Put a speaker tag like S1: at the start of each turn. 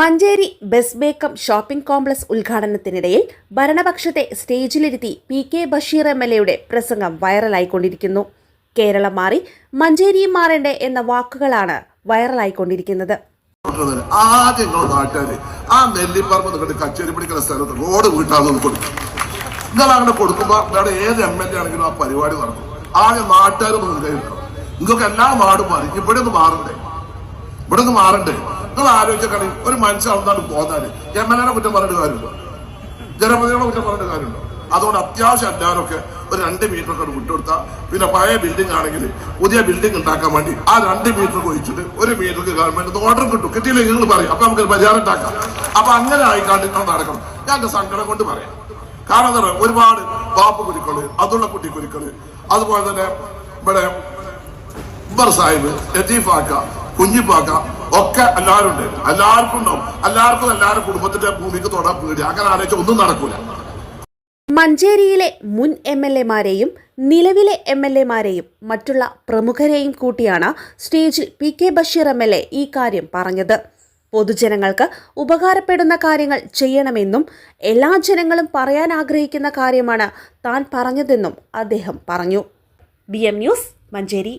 S1: Manjeri bus ബേക്കം shopping complex ഉദ്ഘാടനത്തിനിടയിൽ ഭരണപക്ഷത്തെ സ്റ്റേജിലിരുത്തി പി.കെ. ബഷീർ എം.എൽ.എയുടെ പ്രസംഗം വൈറലായിക്കൊണ്ടിരിക്കുന്നു. കേരളം മാറി മഞ്ചേരിയും മാറേണ്ടേ എന്ന വാക്കുകളാണ് വൈറലായിക്കൊണ്ടിരിക്കുന്നത്.
S2: ആദ്യം നാട്ടുകാര് ആ നെല്ലിപ്പറമ്പ് കച്ചേരി പിടിക്കുന്ന സ്ഥലത്ത് റോഡ് വീട്ടാതെ കൊടുക്കും. നിങ്ങൾ അങ്ങനെ കൊടുക്കുമ്പോ അവിടെ ഏത് എം.എൽ.എ ആണെങ്കിലും ആ പരിപാടി നടക്കും. ആദ്യം നാട്ടുകാരൊന്നും മുൻകൈ എടുക്കണം. നിങ്ങൾക്ക് എല്ലാ നാടും മാറി, ഇവിടെ ഒന്ന് മാറണ്ടേ. നിങ്ങൾ ആലോചിച്ചാൽ ഒരു മനുഷ്യൻ അന്നാണ് പോന്നാല് എം.എൽ.എനെ കുറ്റം പറഞ്ഞിട്ട് കാര്യമുണ്ടോ? ജനപ്രതിനിധികളെ കുറ്റം പറഞ്ഞിട്ട് കാര്യമുണ്ടോ? അതുകൊണ്ട് അത്യാവശ്യം എല്ലാവരൊക്കെ ഒരു 2 മീറ്ററൊക്കെ വിട്ടുകൊടുത്താൽ പിന്നെ പഴയ ബിൽഡിംഗ് ആണെങ്കിൽ പുതിയ ബിൽഡിംഗ് ഉണ്ടാക്കാൻ വേണ്ടി ആ 2 മീറ്റർ ഒഴിച്ചിട്ട് 1 മീറ്റർക്ക് ഗവൺമെന്റ് ഓർഡർ കിട്ടും. കിട്ടിയില്ലെങ്കിൽ നിങ്ങൾ പറയും, അപ്പൊ നമുക്ക് പരിഹാരം ഉണ്ടാക്കാം. അപ്പൊ അങ്ങനെ ആയിക്കാണ്ട് നടക്കണം. ഞാൻ എന്റെ സങ്കടം കൊണ്ട് പറയാം. കാരണം എന്താ പറയുക, ഒരുപാട് ബാപ്പു കുരുക്കള്, അതുള്ള കുട്ടി കുരുക്കള്, അതുപോലെ തന്നെ ഇവിടെ ഉമ്മർ സാഹിബ്, ലത്തീഫാക്ക, കുഞ്ഞിപ്പാക്ക ഒക്കെ എല്ലാവരും ഉണ്ട്. എല്ലാവർക്കും ഉണ്ടാവും. എല്ലാവരുടെ കുടുംബത്തിന്റെ ഭൂമിക്ക് തൊടാൻ പേടി. അങ്ങനെ ആലോചിച്ചാൽ ഒന്നും നടക്കൂല.
S1: മഞ്ചേരിയിലെ മുൻ എം.എൽ.എമാരെയും നിലവിലെ എം.എൽ.എമാരെയും മറ്റുള്ള പ്രമുഖരെയും കൂട്ടിയാണ് സ്റ്റേജിൽ പി.കെ. ബഷീർ എം.എൽ.എ ഈ കാര്യം പറഞ്ഞത്. പൊതുജനങ്ങൾക്ക് ഉപകാരപ്പെടുന്ന കാര്യങ്ങൾ ചെയ്യണമെന്നും എല്ലാ ജനങ്ങളും പറയാൻ ആഗ്രഹിക്കുന്ന കാര്യമാണ് താൻ പറഞ്ഞതെന്നും അദ്ദേഹം പറഞ്ഞു. BM news, Manjeri.